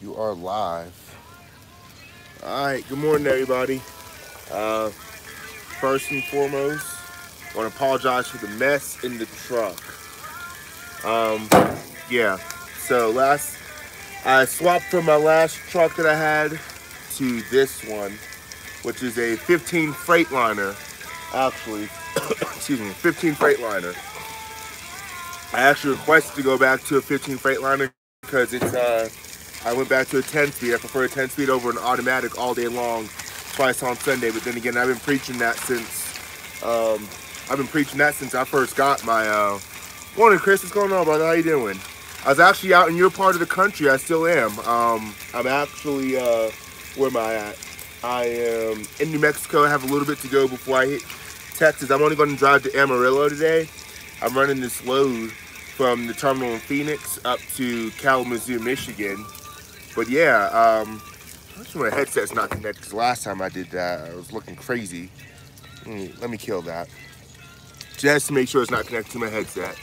You are live. All right. Good morning, everybody. First and foremost, I want to apologize for the mess in the truck. Um, yeah. So I swapped from my last truck that I had to this one, which is a 15 Freightliner. Actually, excuse me, 15 Freightliner. I actually requested to go back to a 15 Freightliner because I went back to a 10 speed. I prefer a 10 speed over an automatic all day long, twice on Sunday. But then again, um, I've been preaching that since I first got my. Morning, Chris. What's going on, brother? How you doing? I was actually out in your part of the country. I still am. I'm actually where am I at? I am in New Mexico. I have a little bit to go before I hit Texas. I'm only going to drive to Amarillo today. I'm running this load from the terminal in Phoenix up to Kalamazoo, Michigan. But yeah, just my headset's not connected because last time I did that, I was looking crazy. Let me kill that. Just to make sure it's not connected to my headset.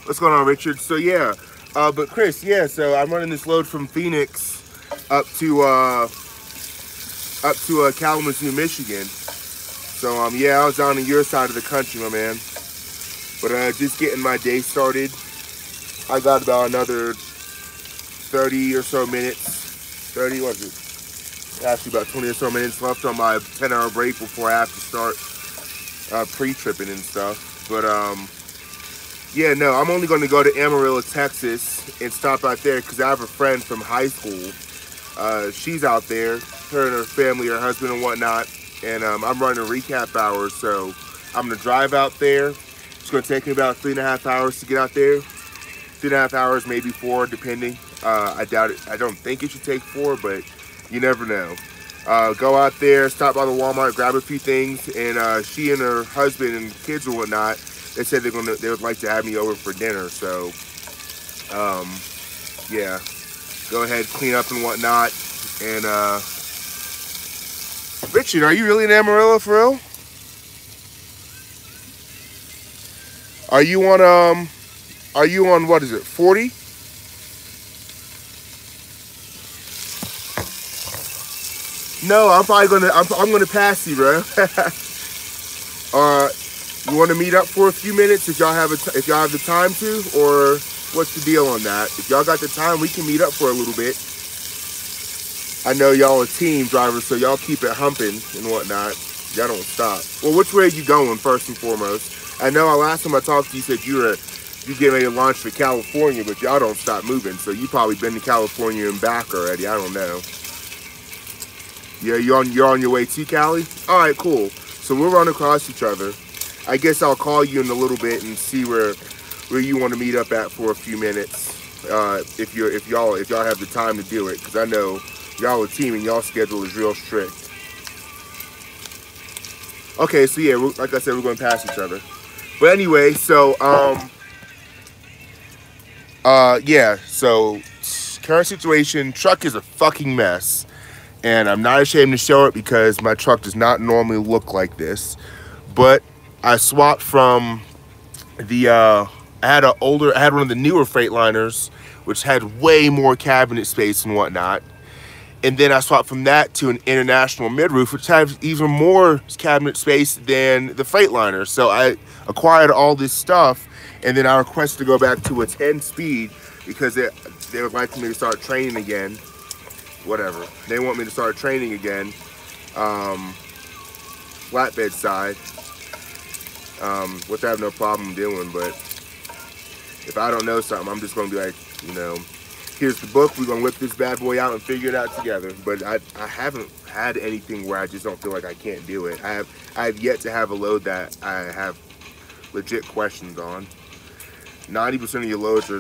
What's going on, Richard? So yeah, but Chris, yeah, so I'm running this load from Phoenix up to Kalamazoo, Michigan. So yeah, I was down on your side of the country, my man. But just getting my day started. I got about another 30 or so minutes. 30, what is it? Actually, about 20 or so minutes left on my 10-hour break before I have to start pre-tripping and stuff. But yeah, no, I'm only going to go to Amarillo, Texas, and stop out there because I have a friend from high school. She's out there, her and her family, her husband and whatnot. And I'm running recap hours, so I'm going to drive out there. It's going to take me about 3.5 hours to get out there. 3.5 hours, maybe 4, depending. I doubt it. I don't think it should take 4, but you never know. Go out there, stop by the Walmart, grab a few things, and she and her husband and kids or whatnot, they said they would like to have me over for dinner. So, yeah, go ahead, clean up and whatnot. And Richard, are you really in Amarillo for real? Are you on what is it, 40? No, I'm gonna pass you, bro. You want to meet up for a few minutes if y'all have the time to, or what's the deal on that? If y'all got the time, we can meet up for a little bit. I know y'all are team drivers, so y'all keep it humping and whatnot. Y'all don't stop. Well, which way are you going first and foremost? I know last time I talked to you, said you getting ready to launch for California, but y'all don't stop moving. So you probably been to California and back already. I don't know. Yeah, you're on your way to Cali? All right, cool. So we'll run across each other. I guess I'll call you in a little bit and see where you want to meet up at for a few minutes. If y'all have the time to do it, because I know y'all are a team and y'all schedule is real strict. Okay, so yeah, like I said, we're going to pass each other. But anyway, so yeah, so current situation, truck is a fucking mess. And I'm not ashamed to show it because my truck does not normally look like this. But I swapped from I had one of the newer Freightliners, which had way more cabinet space and whatnot. And then I swapped from that to an International midroof, which has even more cabinet space than the Freightliner. So I acquired all this stuff, and then I requested to go back to a 10 speed because they would like me to start training again. Whatever. They want me to start training again. Flatbed side. Which I have no problem doing, but if I don't know something, I'm just going to be like, here's the book. We're going to whip this bad boy out and figure it out together. But I haven't had anything where I just don't feel like I can't do it. I have yet to have a load that I have legit questions on. 90% of your loads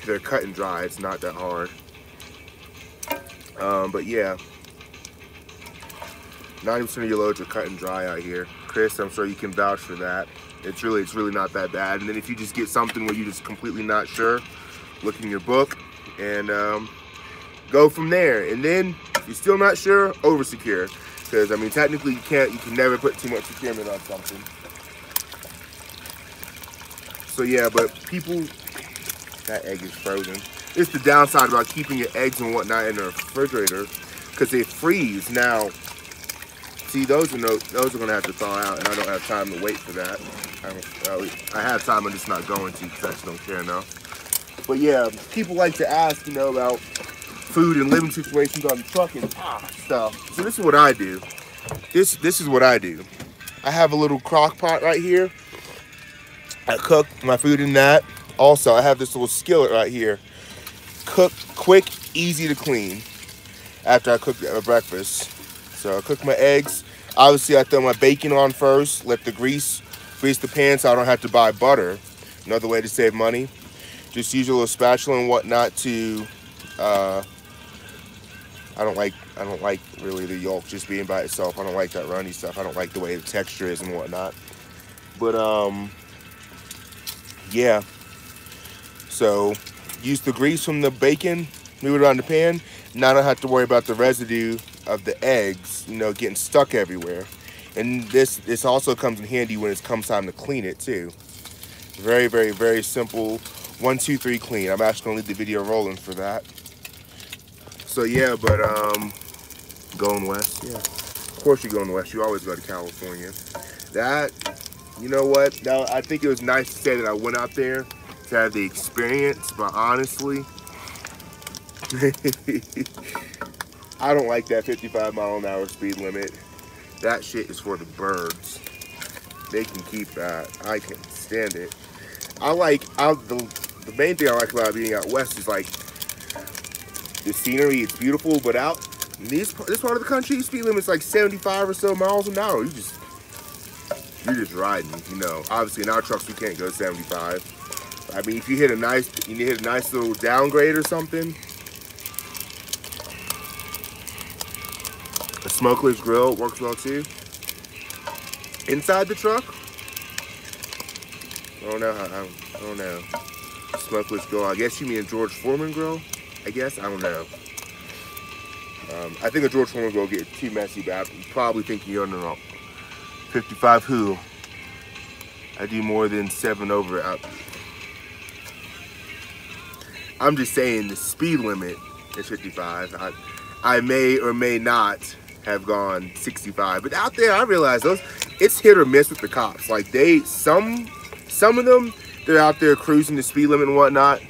they're cut and dry. It's not that hard. But yeah, 90% of your loads are cut and dry out here. Chris, I'm sure you can vouch for that. It's really not that bad. And then if you just get something where you're just completely not sure, look in your book and go from there. And then if you're still not sure, over secure. Because I mean, technically you can never put too much securement on something. So yeah, but people That egg is frozen. It's the downside about keeping your eggs and whatnot in the refrigerator, because they freeze. Now, see, those are gonna have to thaw out, and I don't have time to wait for that. I have time, I'm just not going to, because I just don't care enough. But yeah, people like to ask, you know, about food and living situations on the truck and stuff. So this is what I do. This is what I do. I have a little crock pot right here. I cook my food in that. Also, I have this little skillet right here. Cook quick, easy to clean after I cook my breakfast. So I cook my eggs. Obviously, I throw my bacon on first. Let the grease the pan so I don't have to buy butter. Another way to save money. Just use a little spatula and whatnot to. I don't like really the yolk just being by itself. I don't like that runny stuff. I don't like the way the texture is and whatnot. But yeah. So use the grease from the bacon, move it around the pan. Now I don't have to worry about the residue of the eggs, you know, getting stuck everywhere. And this also comes in handy when it comes time to clean it too. Very, very, very simple. 1, 2, 3 clean. I'm actually gonna leave the video rolling for that. So yeah, but going west, yeah. Of course you're going west. You always go to California. That, you know what? Now I think it was nice to say that I went out there to have the experience, but honestly, I don't like that 55-mile-an-hour speed limit. That shit is for the birds. They can keep that. I can't stand it. The main thing I like about being out west is like the scenery. It's beautiful, but out in this part of the country, speed limit's like 75 or so miles an hour. You're just riding, you know. Obviously in our trucks we can't go 75. I mean, if you hit a nice little downgrade or something. A smokeless grill works well too. Inside the truck, I don't know. Smokeless grill. I guess you mean a George Foreman grill. I guess, I don't know. I think a George Foreman grill get too messy, but I'm probably thinking you're under 55 who. I do more than 7 over. I'm just saying the speed limit is 55. I may or may not have gone 65, but out there I realize it's hit or miss with the cops. Like some of them, they're out there cruising the speed limit and whatnot.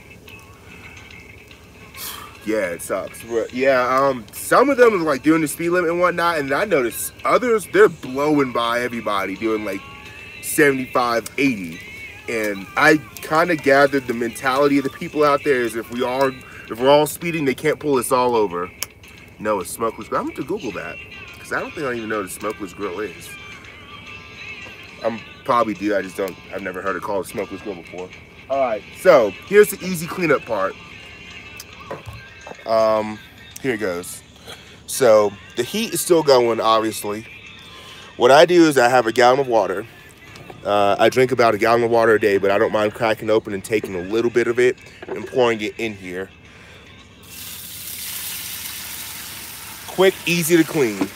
Yeah, it sucks. But yeah, some of them are like doing the speed limit and whatnot, and I notice others, they're blowing by everybody doing like 75, 80. And I kind of gathered the mentality of the people out there is if we're all speeding, they can't pull us all over. No, it's smokeless grill. I'm going to Google that because I don't think I even know what a smokeless grill is. I'm probably do. I've never heard it called a smokeless grill before. All right, so here's the easy cleanup part. Here it goes. So the heat is still going, obviously. What I do is I have a gallon of water. I drink about a gallon of water a day, but I don't mind cracking open and taking a little bit of it and pouring it in here. Quick, easy to clean.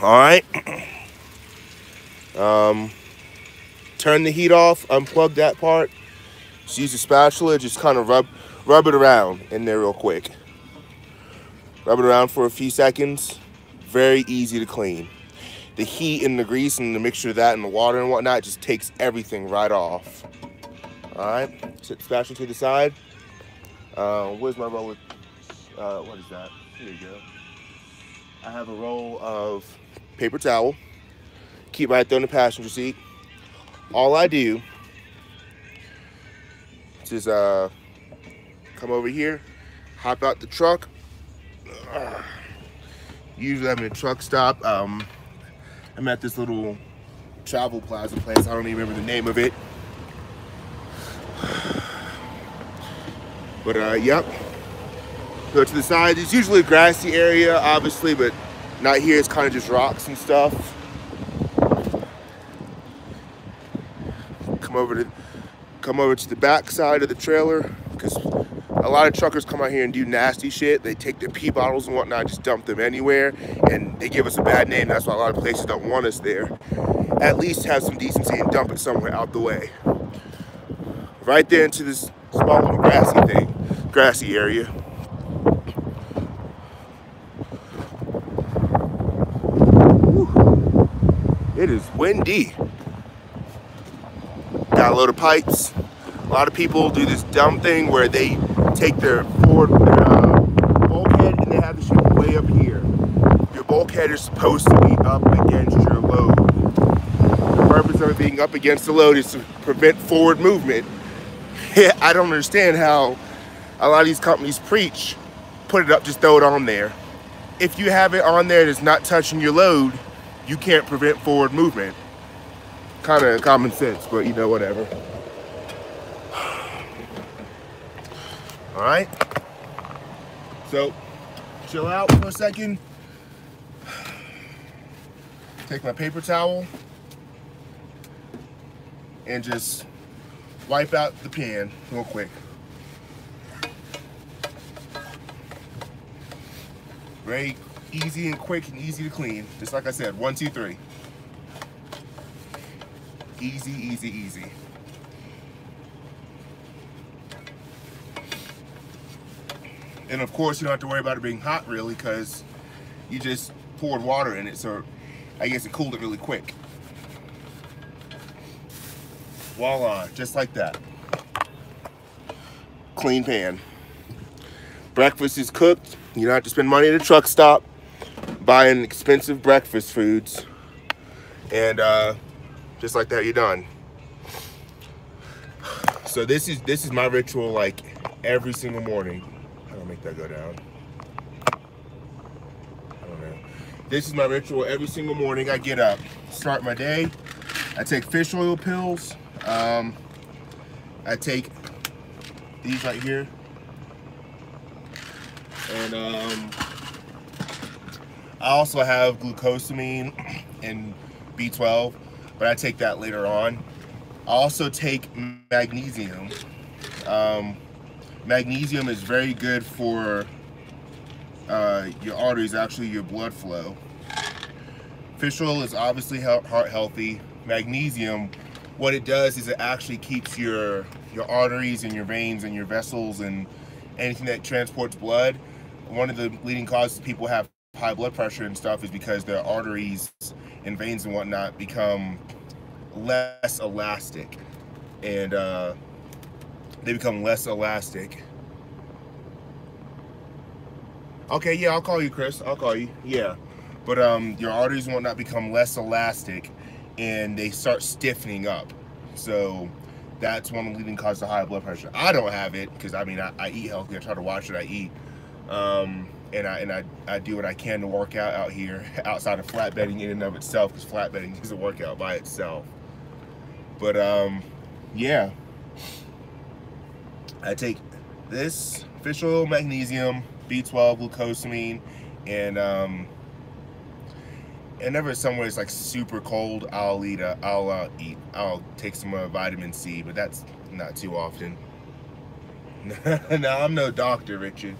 All right. Turn the heat off, unplug that part. Just use a spatula, just kind of rub it around in there real quick. Rub it around for a few seconds. Very easy to clean. The heat and the grease and the mixture of that and the water and whatnot just takes everything right off. All right, set the spatula to the side. Where's my roll of, what is that? Here you go. I have a roll of paper towel. Keep right there in the passenger seat. All I do is just come over here, hop out the truck. Usually I'm in a truck stop. I'm at this little travel plaza place. I don't even remember the name of it. But yep. Go to the side. It's usually a grassy area, obviously, but not here. It's kind of just rocks and stuff. Come over to the back side of the trailer because a lot of truckers come out here and do nasty shit. They take their pee bottles and whatnot, just dump them anywhere, and they give us a bad name. That's why a lot of places don't want us there. at least have some decency and dump it somewhere out the way. Right there into this small little grassy area. Whew. It is windy. Got a load of pipes. A lot of people do this dumb thing where they take their bulkhead and they have the shit way up here. Your bulkhead is supposed to be up against your load. The purpose of it being up against the load is to prevent forward movement. I don't understand how a lot of these companies preach, put it up, just throw it on there. If you have it on there and it's not touching your load, you can't prevent forward movement. Kind of common sense, but you know, whatever. All right. So, chill out for a second. Take my paper towel and just wipe out the pan real quick. Very easy and quick and easy to clean. Just like I said, 1, 2, 3. Easy, easy, easy. And of course, you don't have to worry about it being hot really, because you just poured water in it, so I guess it cooled it really quick. Voila, just like that. Clean pan. Breakfast is cooked. You don't have to spend money at a truck stop buying expensive breakfast foods. And just like that, you're done. So this is my ritual, like every single morning. How do I make that go down? I don't know. This is my ritual every single morning. I get up, start my day. I take fish oil pills. I take these right here. And I also have glucosamine and B12, but I take that later on. I also take magnesium. Magnesium is very good for your arteries, actually your blood flow. Fish oil is obviously heart healthy. Magnesium, what it does is it actually keeps your arteries and your veins and your vessels and anything that transports blood. One of the leading causes people have high blood pressure and stuff is because their arteries and veins and whatnot become less elastic, and they become less elastic. Okay, yeah, I'll call you, Chris. I'll call you. Yeah, but your arteries and whatnot become less elastic, and they start stiffening up. So that's one of the leading causes of high blood pressure. I don't have it because I mean I eat healthy. I try to watch what I eat, and I do what I can to work out here outside of flatbedding in and of itself, because flatbedding is a workout by itself. But yeah, I take this fish oil, magnesium, B12, glucosamine, and whenever somewhere is like super cold, I'll take some vitamin C, but that's not too often. No, I'm no doctor, Richard.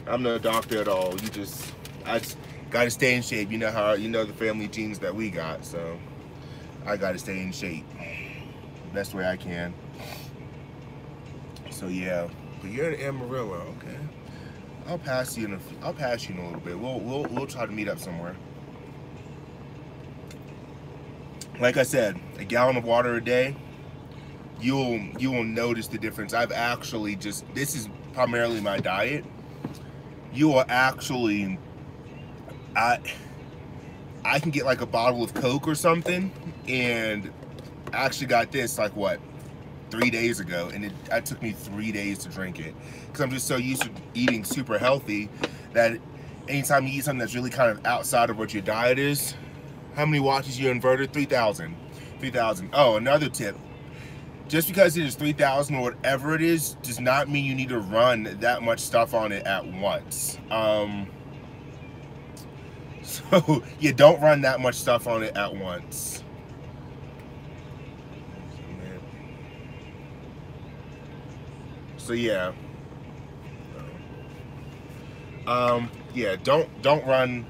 I'm no doctor at all. I just gotta stay in shape. You know how, you know the family genes that we got, so I gotta stay in shape best way I can. So yeah, but you're in Amarillo, okay? I'll pass you in a little bit. We'll try to meet up somewhere. Like I said, a gallon of water a day, you will notice the difference. I've actually this is primarily my diet. You will actually, I can get like a bottle of Coke or something, and I actually got this like what, 3 days ago, and it took me 3 days to drink it, because I'm just so used to eating super healthy that anytime you eat something that's really kind of outside of what your diet is. How many watts is your inverter? 3,000. 3,000. Oh, another tip. Just because it is 3,000 or whatever it is, does not mean you need to run that much stuff on it at once. So you don't run that much stuff on it at once. So yeah. Yeah, don't run.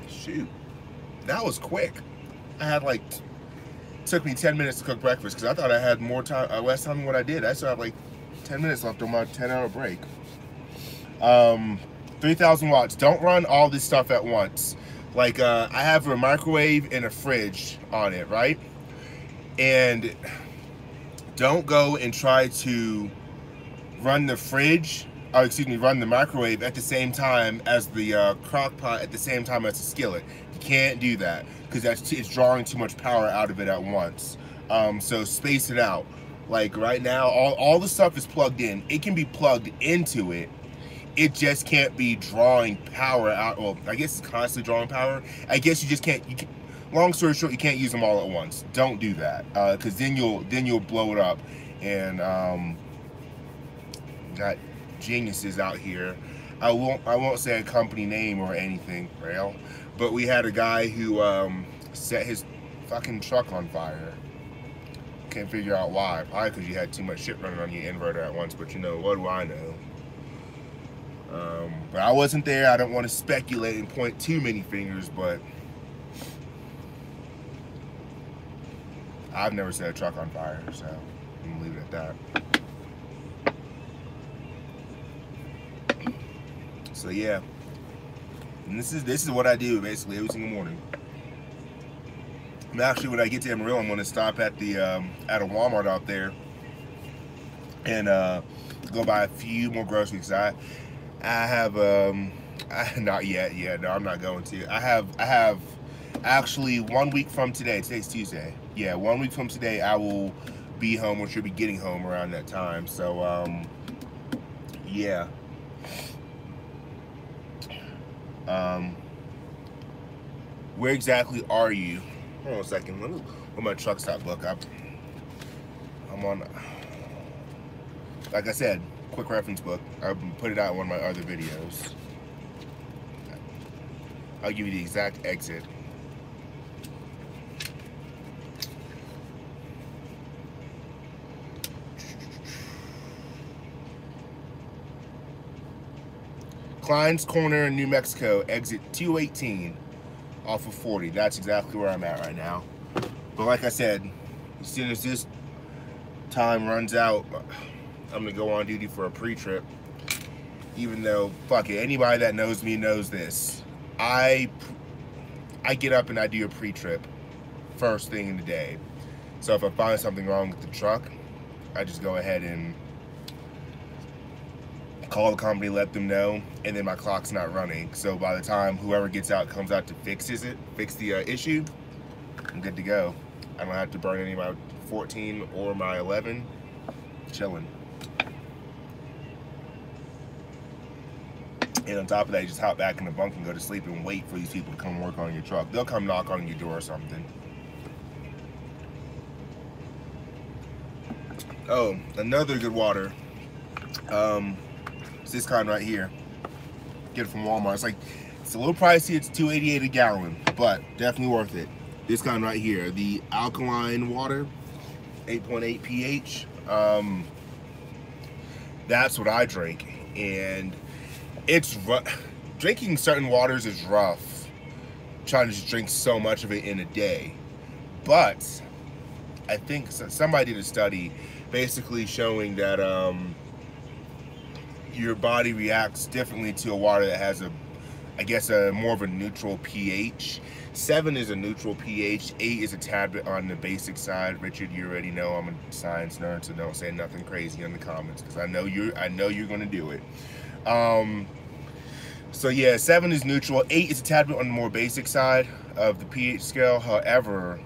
Shoot. That was quick. I had like, took me 10 minutes to cook breakfast because I thought I had more time, less time than what I did. I still have like 10 minutes left on my 10-hour break. 3,000 watts. Don't run all this stuff at once. Like, I have a microwave and a fridge on it, right? And don't go and try to run the fridge, run the microwave at the same time as the crock pot, at the same time as the skillet. You can't do that because it's drawing too much power out of it at once. So space it out. Like right now, all the stuff is plugged in. It can be plugged into it. It just can't be drawing power out. Well, I guess it's constantly drawing power. I guess you just can't. Long story short, you can't use them all at once. Don't do that, because then you'll blow it up. And got geniuses out here. I won't say a company name or anything, Rail, but we had a guy who set his fucking truck on fire. Can't figure out why. Probably because you had too much shit running on your inverter at once. But you know, what do I know? But I wasn't there. I don't want to speculate and point too many fingers, but I've never set a truck on fire, so I'm gonna leave it at that. So yeah, and this is what I do basically every single morning. And actually, when I get to Amarillo, I'm gonna stop at the at a Walmart out there and go buy a few more groceries. I have not yet. Yeah, no, I'm not going to. I have actually 1 week from today. Today's Tuesday. Yeah, 1 week from today, I will be home, or should be getting home around that time. So yeah. Where exactly are you? Hold on a second. Let me put my truck stop book up. I'm on. Like I said, quick reference book. I put it out in one of my other videos. I'll give you the exact exit. Klein's Corner in New Mexico, exit 218 off of 40. That's exactly where I'm at right now. But like I said, as soon as this time runs out, I'm gonna go on duty for a pre-trip. Even though, fuck it, anybody that knows me knows this. I get up and I do a pre-trip first thing in the day. So if I find something wrong with the truck, I just go ahead and call the company, let them know, and then my clock's not running. So by the time whoever gets out comes out to fix the issue, I'm good to go. I don't have to burn any of my 14 or my 11. Chilling. And on top of that, you just hop back in the bunk and go to sleep and wait for these people to come work on your truck. They'll come knock on your door or something. Oh, another good water. It's this kind right here. Get it from Walmart. It's a little pricey. It's $2.88 a gallon, but definitely worth it. This kind right here, the alkaline water, 8.8 pH. That's what I drink, and it's drinking certain waters is rough. Trying to just drink so much of it in a day, but I think somebody did a study basically showing that your body reacts differently to a water that has a more of a neutral pH. 7 is a neutral pH. 8 is a tad bit on the basic side. Richard, you already know I'm a science nerd, so don't say nothing crazy in the comments because I know you're gonna do it. So yeah, 7 is neutral. 8 is a tad bit on the more basic side of the pH scale. However,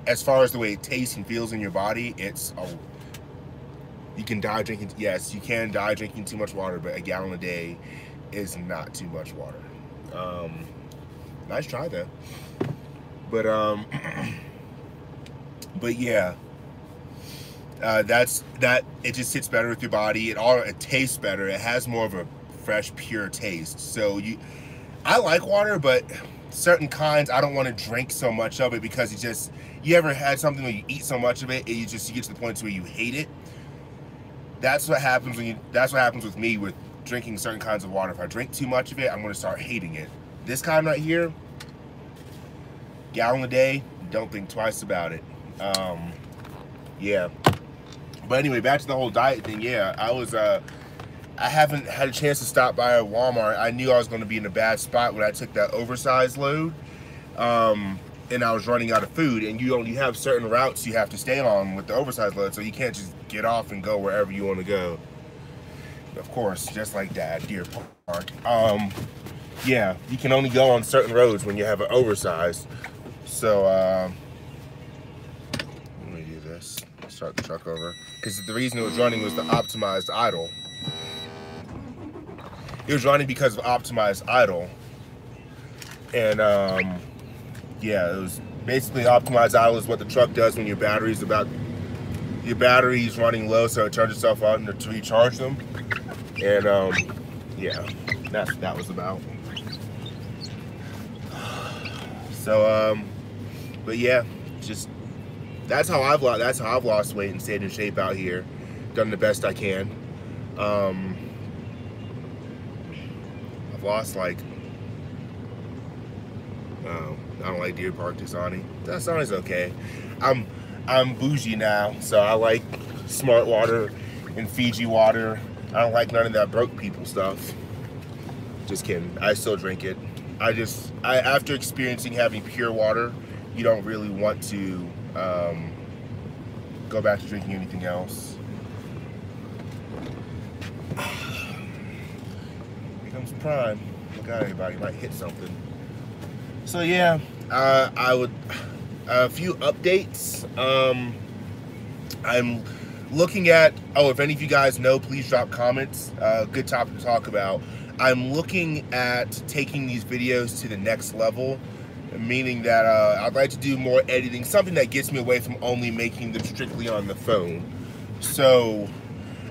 as far as the way it tastes and feels in your body, you can die drinking. Yes, you can die drinking too much water, but a gallon a day is not too much water. Nice try though. But but yeah, it just sits better with your body. It tastes better. It has more of a fresh, pure taste. So I like water, but certain kinds I don't want to drink so much of it because you ever had something where you eat so much of it and you get to the point where you hate it. That's what happens with me with drinking certain kinds of water. If I drink too much of it, I'm going to start hating it. This kind right here, gallon a day, don't think twice about it. Yeah. But anyway, back to the whole diet thing. Yeah, I haven't had a chance to stop by a Walmart. I knew I was going to be in a bad spot when I took that oversized load, and I was running out of food. And you only have certain routes you have to stay on with the oversized load, so you can't just get off and go wherever you want to go. Of course, just like that, Deer Park. Yeah, you can only go on certain roads when you have an oversized. So let me do this. Start the truck over, because the reason it was running was the optimized idle. It was running because of optimized idle, and yeah, it was basically optimized idle is what the truck does when your battery's running low, so it turns itself on to recharge them. And yeah, that's what that was about. So but yeah, just that's how I've lost weight and stayed in shape out here. Done the best I can. I've lost like, I don't like Deer Park Dasani. Dasani's okay. I'm bougie now, so I like Smart Water and Fiji water. I don't like none of that broke people stuff. Just kidding. I still drink it. After experiencing having pure water, you don't really want to go back to drinking anything else. Here comes Prime. Look out, everybody might hit something. So yeah, a few updates. I'm looking at, if any of you guys know, please drop comments. Good topic to talk about. I'm looking at taking these videos to the next level, meaning that I'd like to do more editing, something that gets me away from only making them strictly on the phone. So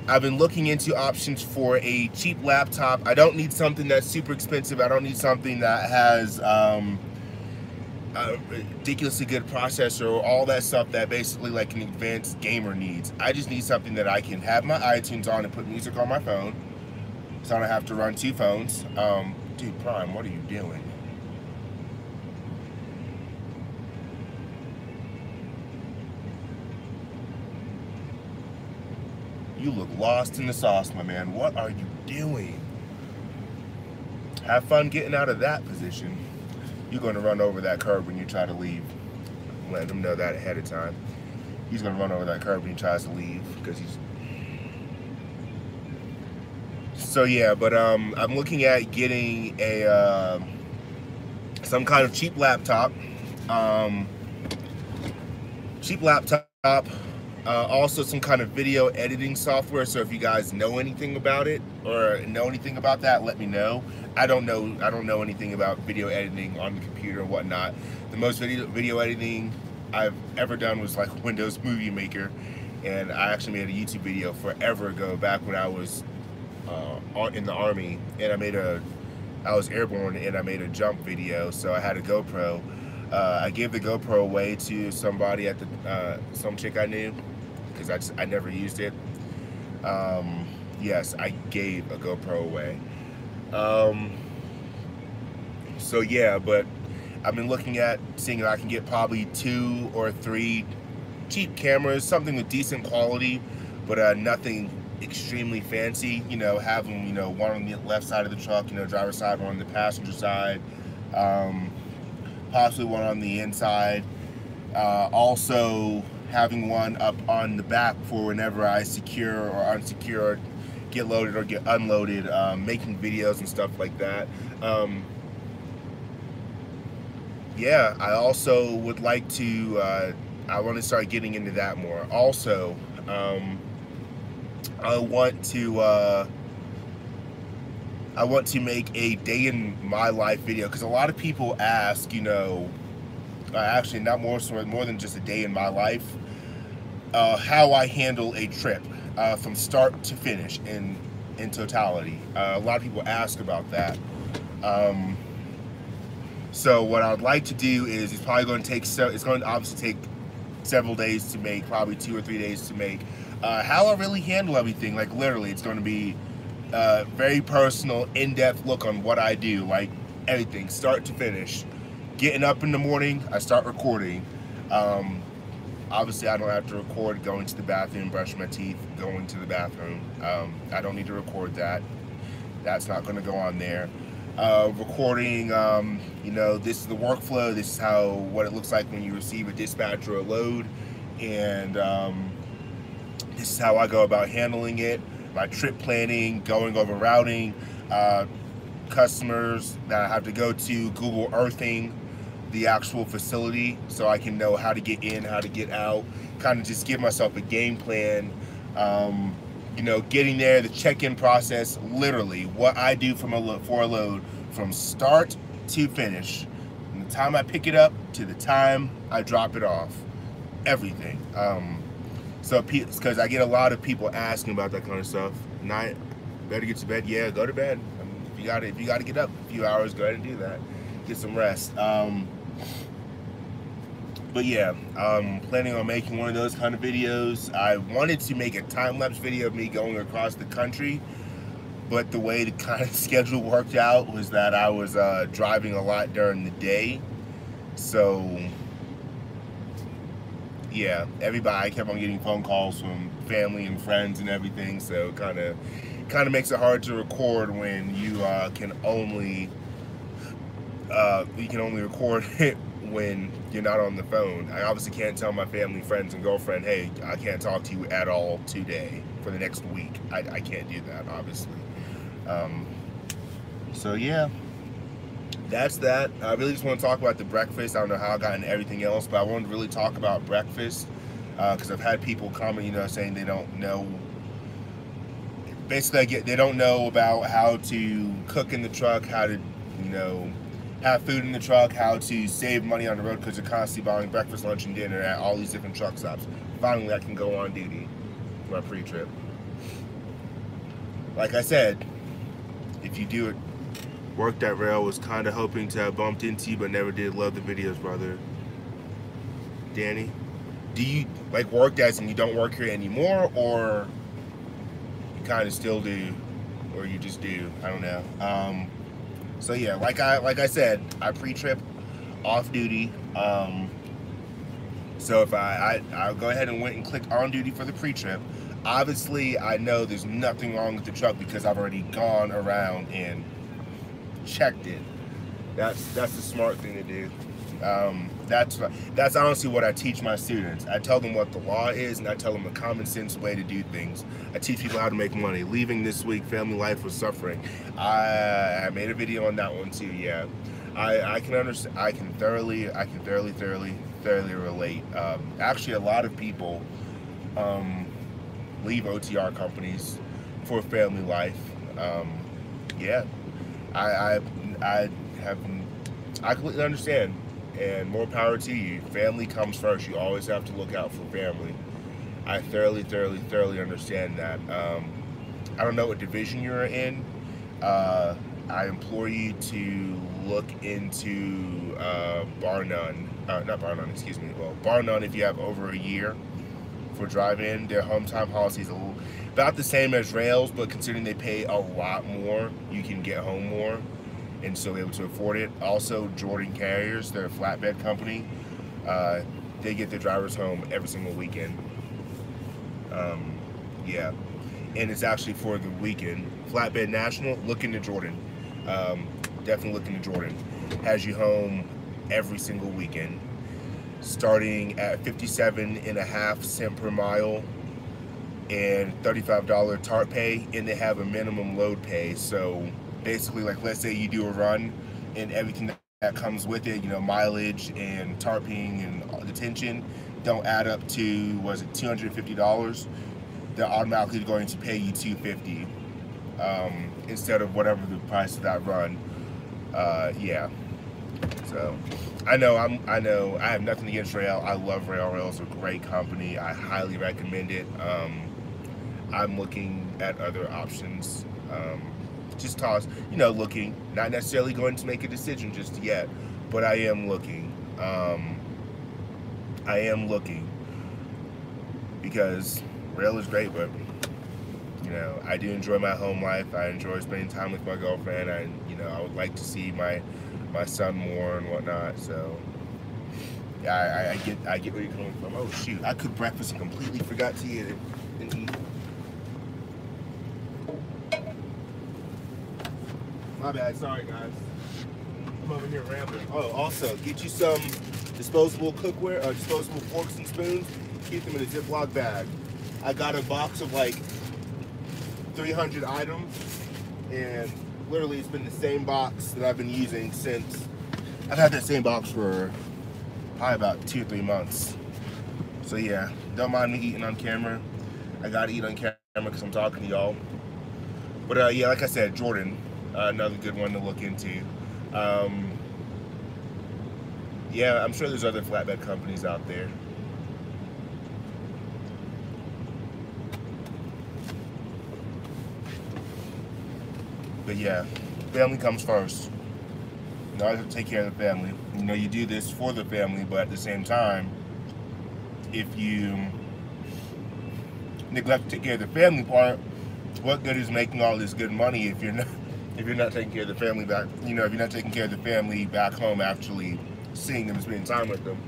I've been looking into options for a cheap laptop. I don't need something that's super expensive. I don't need something that has a ridiculously good processor or all that stuff that basically like an advanced gamer needs. I just need something that I can have my iTunes on and put music on my phone, so I don't have to run two phones. Dude, Prime, what are you doing? You look lost in the sauce, my man. What are you doing? Have fun getting out of that position. You're going to run over that curb when you try to leave. Let him know that ahead of time. He's going to run over that curb when he tries to leave, because he's... So yeah, but I'm looking at getting a some kind of cheap laptop. Also some kind of video editing software. So if you guys know anything about it or know anything about that, let me know. I don't know anything about video editing on the computer and whatnot. The most video editing I've ever done was like Windows Movie Maker, and I actually made a YouTube video forever ago, back when I was in the Army, and I was airborne, and I made a jump video. So I had a GoPro. I gave the GoPro away to somebody at some chick I knew, because I never used it. Yes, I gave a GoPro away. So yeah, but I've been looking at seeing if I can get probably 2 or 3 cheap cameras, something with decent quality, but nothing extremely fancy. You know, have them, you know, one on the left side of the truck, you know, driver's side, one on the passenger side, possibly one on the inside. Also having one up on the back for whenever I secure or unsecure, get loaded or get unloaded, making videos and stuff like that. Yeah, I also would like to, I want to start getting into that more. Also, I want to make a day in my life video, because a lot of people ask, you know, actually not more than just a day in my life, how I handle a trip from start to finish in totality. A lot of people ask about that. So what I'd like to do is, it's probably going to take, it's going to obviously take several days to make, probably 2 or 3 days to make, how I really handle everything. Like literally, it's going to be very personal, in-depth look on what I do, like everything, start to finish, getting up in the morning, I start recording. Obviously, I don't have to record going to the bathroom, brushing my teeth, going to the bathroom. I don't need to record that. That's not going to go on there. Recording, you know, this is the workflow. This is what it looks like when you receive a dispatch or a load, and this is how I go about handling it. My trip planning, going over routing, customers that I have to go to, Google Earthing the actual facility so I can know how to get in, how to get out, kind of just give myself a game plan. You know, getting there, the check-in process, literally what I do for a load from start to finish, from the time I pick it up to the time I drop it off, everything. So because I get a lot of people asking about that kind of stuff. Night, better get to bed. Yeah, go to bed. I mean, if you gotta get up a few hours, go ahead and do that. Get some rest. But yeah, I'm planning on making one of those kind of videos. I wanted to make a time-lapse video of me going across the country, but the way the kind of schedule worked out was that I was driving a lot during the day. So yeah, I kept on getting phone calls from family and friends and everything, so kind of makes it hard to record when you can only record it when you're not on the phone. I obviously can't tell my family, friends, and girlfriend, hey, I can't talk to you at all today for the next week. I can't do that, obviously. So yeah, that's that. I really just want to talk about the breakfast. I don't know how I got into everything else, but I wanted to really talk about breakfast because I've had people comment, you know, saying they don't know. Basically, they don't know about how to cook in the truck, how to, you know, have food in the truck, how to save money on the road because you're constantly buying breakfast, lunch, and dinner at all these different truck stops. Finally, I can go on duty for my pre-trip. Like I said, if you do it, work that rail, was kind of hoping to have bumped into you, but never did. Love the videos, brother. Danny, do you like work as and you don't work here anymore, or you kind of still do, or you just do? I don't know. So yeah, like I said, I pre-trip off duty. So if I'll go ahead and went and clicked on duty for the pre-trip. Obviously, I know there's nothing wrong with the truck because I've already gone around and checked it. That's the smart thing to do. That's honestly what I teach my students. I tell them what the law is, and I tell them a common sense way to do things. I teach people how to make money. Leaving this week, family life was suffering. I made a video on that one too. Yeah, I can understand. I can thoroughly relate. Actually, a lot of people leave OTR companies for family life. Yeah, I completely understand. And more power to you. Family comes first. You always have to look out for family. I thoroughly understand that. I don't know what division you're in. I implore you to look into Bar None. Not Bar None, excuse me. Well, Bar None if you have over a year for drive-in. Their home time policy is about the same as Rails, but considering they pay a lot more, you can get home more and still be able to afford it. Also, Jordan Carriers, they're a flatbed company. They get their drivers home every single weekend. Yeah, and it's actually for the weekend. Flatbed National, look into Jordan. Definitely look into Jordan. Has you home every single weekend, starting at 57.5 cents per mile and $35 TARP pay, and they have a minimum load pay. So basically, like, let's say you do a run and everything that comes with it, you know, mileage and tarping and detention, don't add up to, was it $250? They're automatically going to pay you $250 instead of whatever the price of that run. Yeah. So I know I have nothing against Rail. I love Rail. Rail's a great company. I highly recommend it. I'm looking at other options. Just looking, not necessarily going to make a decision just yet, but I am looking. Because Rail is great, but you know, I do enjoy my home life. I enjoy spending time with my girlfriend. I would like to see my my son more and whatnot. So yeah, I get where you're coming from. Oh shoot, I cooked breakfast and completely forgot to eat it and eat. My bad, sorry guys. I'm over here rambling. Oh, also, get you some disposable cookware, disposable forks and spoons. Keep them in a Ziploc bag. I got a box of like 300 items, and literally it's been the same box that I've been using since. I've had that same box for probably about 2 or 3 months. So yeah, don't mind me eating on camera. I gotta eat on camera because I'm talking to y'all. But yeah, like I said, Jordan, another good one to look into. Yeah, I'm sure there's other flatbed companies out there. But yeah, family comes first. You know, I have to take care of the family. You know, you do this for the family, but at the same time, if you neglect to take care of the family part, what good is making all this good money if you're not taking care of the family back? You know, if you're not taking care of the family back home, actually seeing them and spending time with them.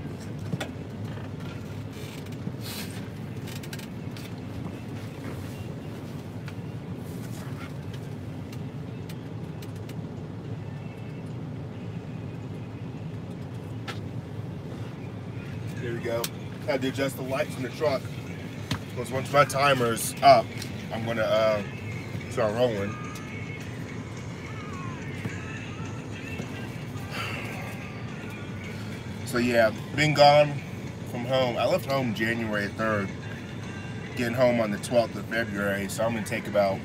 There we go. Had to adjust the lights in the truck because once my timer's up, I'm gonna start rolling. So yeah, been gone from home. I left home January 3rd, getting home on the 12th of February, so I'm gonna take about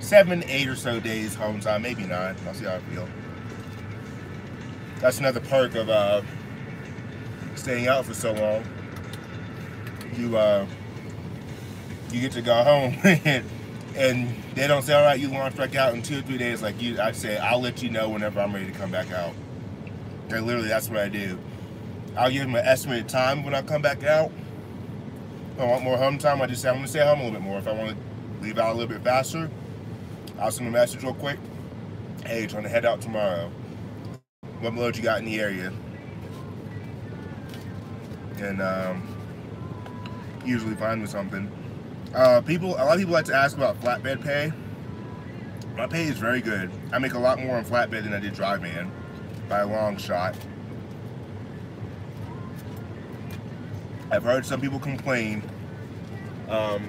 7, 8 or so days home time, maybe 9. I'll see how I feel. That's another perk of staying out for so long. You get to go home and they don't say, all right, you launch back out in 2 or 3 days. Like I'd say, I'll let you know whenever I'm ready to come back out. And literally, that's what I do. I'll give them an estimated time when I come back out. If I want more home time, I just say, I'm gonna stay home a little bit more. If I want to leave out a little bit faster, I'll send a message real quick. Hey, trying to head out tomorrow. What load you got in the area? And usually find me something. A lot of people like to ask about flatbed pay. My pay is very good. I make a lot more on flatbed than I did dry van, by a long shot. I've heard some people complain. Oh,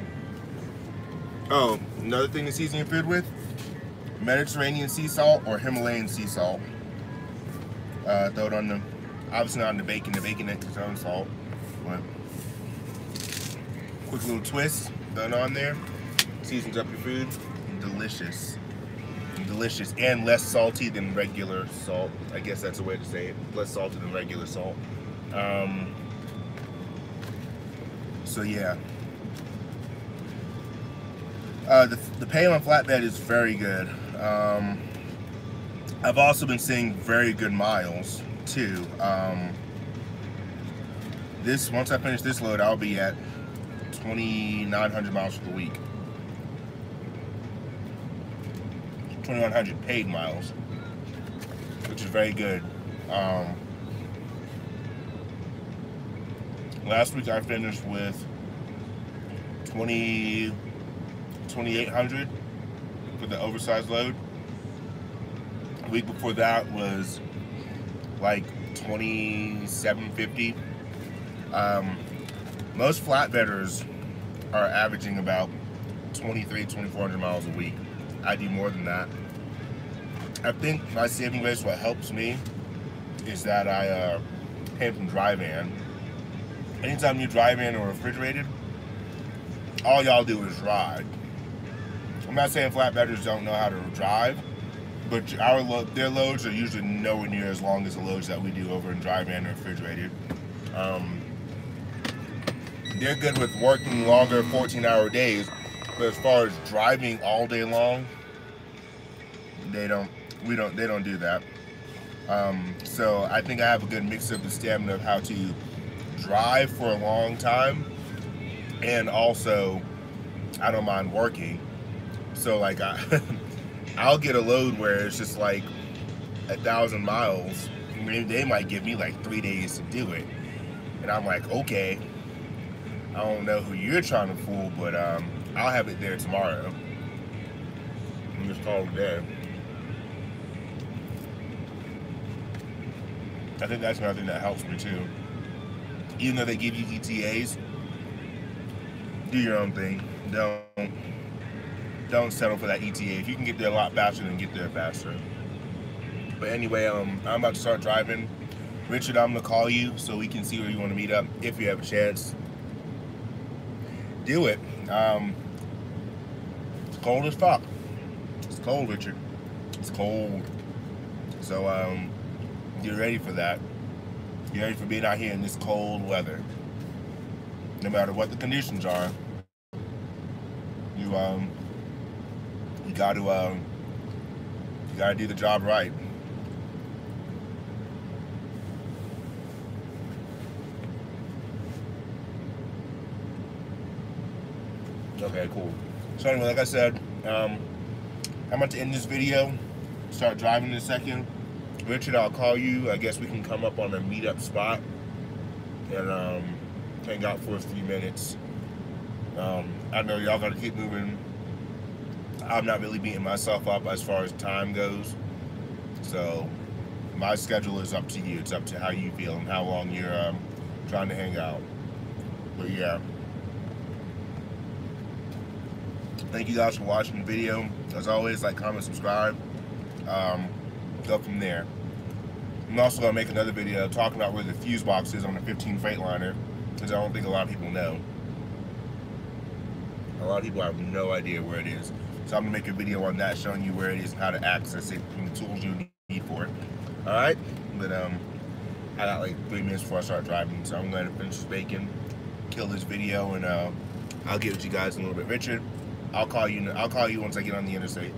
another thing to season your food with: Mediterranean sea salt or Himalayan sea salt. Throw it on the, obviously not on the bacon. The bacon has its own salt. But quick little twist, throw it on there. Seasons up your food. Delicious. Delicious and less salty than regular salt. I guess that's a way to say it. Less salty than regular salt. So yeah. The pay on flatbed is very good. I've also been seeing very good miles too. Once I finish this load, I'll be at 2,900 miles for the week. 2,100 paid miles, which is very good. Last week I finished with 2,800 for the oversized load. The week before that was like 2,750. Most flatbedders are averaging about 2,400 miles a week. I do more than that. I think my saving grace, what helps me, is that I came from dry van. Anytime you dry van or refrigerated, all y'all do is ride. I'm not saying flatbedders don't know how to drive, but their loads are usually nowhere near as long as the loads that we do over in dry van or refrigerated. They're good with working longer 14-hour days, but as far as driving all day long, they don't do that. So I think I have a good mix of the stamina of how to drive for a long time, and also I don't mind working. So like I'll get a load where it's just like 1,000 miles, they might give me like 3 days to do it. And I'm like, okay, I don't know who you're trying to fool, but I'll have it there tomorrow. I'm just call it there. I think that's another thing that helps me too. Even though they give you ETAs, do your own thing. Don't settle for that ETA. If you can get there a lot faster, then get there faster. But anyway, I'm about to start driving. Richard, I'm gonna call you so we can see where you want to meet up if you have a chance. Do it. It's cold as fuck. It's cold, Richard. It's cold. So get ready for that. Get ready for being out here in this cold weather. No matter what the conditions are, you gotta do the job right. Okay, cool. So anyway, like I said, I'm about to end this video. Start driving in a second. Richard, I'll call you. I guess we can come up on a meetup spot and hang out for a few minutes. I know y'all gotta keep moving. I'm not really beating myself up as far as time goes. So my schedule is up to you. It's up to how you feel and how long you're trying to hang out. But yeah. Thank you guys for watching the video. As always, like, comment, subscribe. Go from there. I'm also going to make another video talking about where the fuse box is on the 15 Freightliner, because I don't think a lot of people know. A lot of people have no idea where it is. So I'm going to make a video on that, showing you where it is and how to access it and the tools you need for it. Alright? But I got like 3 minutes before I start driving, so I'm going to finish this bacon, kill this video, and I'll get with you guys in a little bit. Richard, I'll call you once I get on the interstate.